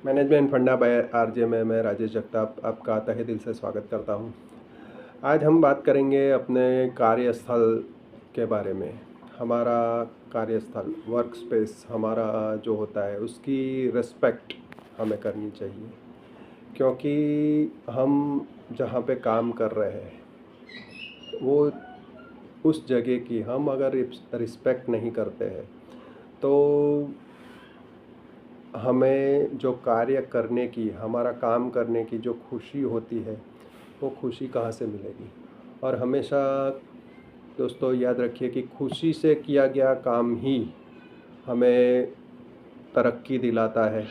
Management फंडा by RJ में मैं राजेश जगताप आपका तहे दिल से स्वागत करता हूं। आज हम बात करेंगे अपने कार्यस्थल के बारे में। हमारा कार्यस्थल वर्क स्पेस हमारा जो होता है उसकी रिस्पेक्ट हमें करनी चाहिए, क्योंकि हम जहाँ पे काम कर रहे हैं वो उस जगह की हम अगर रिस्पेक्ट नहीं करते हैं तो हमें जो कार्य करने की, हमारा काम करने की जो खुशी होती है वो खुशी कहाँ से मिलेगी। और हमेशा दोस्तों याद रखिए कि खुशी से किया गया काम ही हमें तरक्की दिलाता है।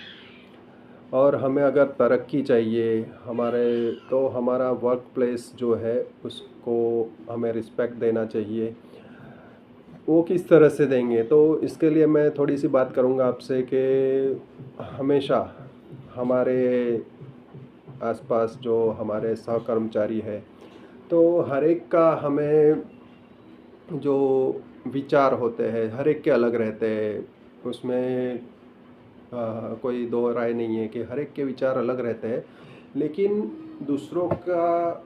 और हमें अगर तरक्की चाहिए हमारे, तो हमारा वर्क प्लेस जो है उसको हमें रिस्पेक्ट देना चाहिए। वो किस तरह से देंगे, तो इसके लिए मैं थोड़ी सी बात करूँगा आपसे कि हमेशा हमारे आसपास जो हमारे सहकर्मचारी है तो हर एक का हमें जो विचार होते हैं हर एक के अलग रहते हैं। उसमें कोई दो राय नहीं है कि हर एक के विचार अलग रहते हैं, लेकिन दूसरों का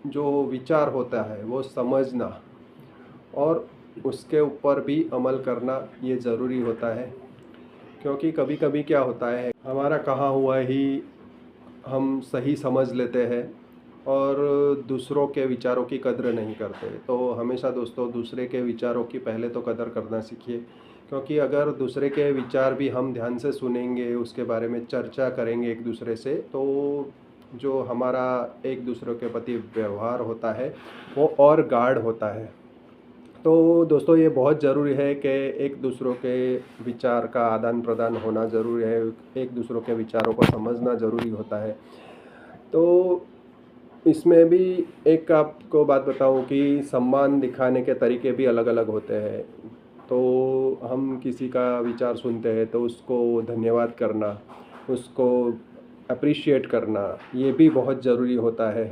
जो विचार होता है वो समझना और उसके ऊपर भी अमल करना ये ज़रूरी होता है। क्योंकि कभी कभी क्या होता है, हमारा कहा हुआ ही हम सही समझ लेते हैं और दूसरों के विचारों की कदर नहीं करते। तो हमेशा दोस्तों दूसरे के विचारों की पहले तो कदर करना सीखिए, क्योंकि अगर दूसरे के विचार भी हम ध्यान से सुनेंगे, उसके बारे में चर्चा करेंगे एक दूसरे से, तो जो हमारा एक दूसरे के प्रति व्यवहार होता है वो और गाढ़ होता है। तो दोस्तों ये बहुत ज़रूरी है कि एक दूसरों के विचार का आदान प्रदान होना ज़रूरी है, एक दूसरों के विचारों को समझना ज़रूरी होता है। तो इसमें भी एक आपको बात बताऊं कि सम्मान दिखाने के तरीके भी अलग अलग होते हैं। तो हम किसी का विचार सुनते हैं तो उसको धन्यवाद करना, उसको अप्रिशिएट करना, ये भी बहुत ज़रूरी होता है।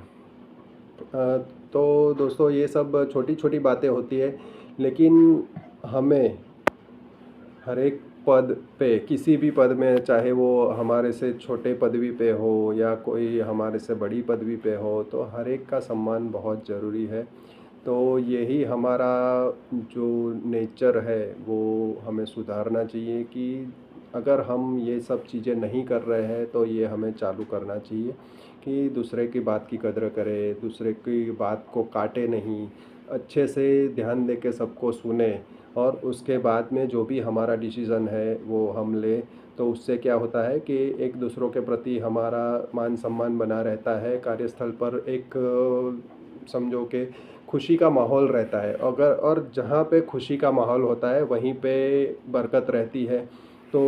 तो दोस्तों ये सब छोटी छोटी बातें होती है, लेकिन हमें हर एक पद पे, किसी भी पद में, चाहे वो हमारे से छोटे पदवी पे हो या कोई हमारे से बड़ी पदवी पे हो, तो हर एक का सम्मान बहुत ज़रूरी है। तो यही हमारा जो नेचर है वो हमें सुधारना चाहिए कि अगर हम ये सब चीज़ें नहीं कर रहे हैं तो ये हमें चालू करना चाहिए कि दूसरे की बात की कदर करें, दूसरे की बात को काटे नहीं, अच्छे से ध्यान दे के सबको सुने और उसके बाद में जो भी हमारा डिसीज़न है वो हम लें। तो उससे क्या होता है कि एक दूसरों के प्रति हमारा मान सम्मान बना रहता है, कार्यस्थल पर एक समझो कि खुशी का माहौल रहता है। अगर और जहाँ पे खुशी का माहौल होता है वहीं पे बरकत रहती है। तो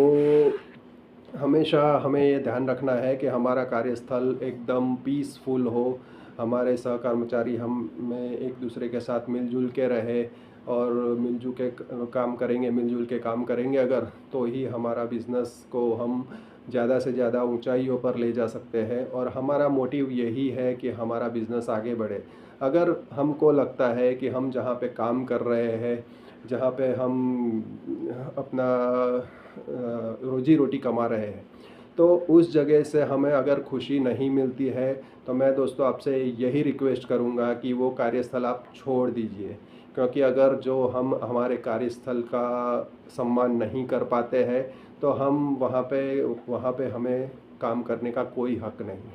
हमेशा हमें ये ध्यान रखना है कि हमारा कार्यस्थल एकदम पीसफुल हो, हमारे सहकर्मचारी हम में एक दूसरे के साथ मिलजुल के रहे और मिलजुल के काम करेंगे, मिलजुल के काम करेंगे अगर, तो ही हमारा बिज़नेस को हम ज़्यादा से ज़्यादा ऊंचाइयों पर ले जा सकते हैं। और हमारा मोटिव यही है कि हमारा बिज़नेस आगे बढ़े। अगर हमको लगता है कि हम जहाँ पे काम कर रहे हैं, जहाँ पे हम अपना रोजी रोटी कमा रहे हैं, तो उस जगह से हमें अगर खुशी नहीं मिलती है तो मैं दोस्तों आपसे यही रिक्वेस्ट करूँगा कि वो कार्यस्थल आप छोड़ दीजिए। क्योंकि अगर जो हम हमारे कार्यस्थल का सम्मान नहीं कर पाते हैं तो हम वहाँ पे हमें काम करने का कोई हक नहीं।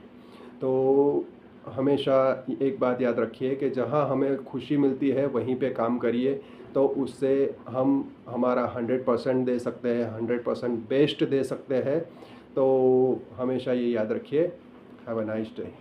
तो हमेशा एक बात याद रखिए कि जहाँ हमें खुशी मिलती है वहीं पे काम करिए, तो उससे हम हमारा 100% दे सकते हैं, 100% बेस्ट दे सकते हैं। तो हमेशा ये याद रखिए। Have a nice day.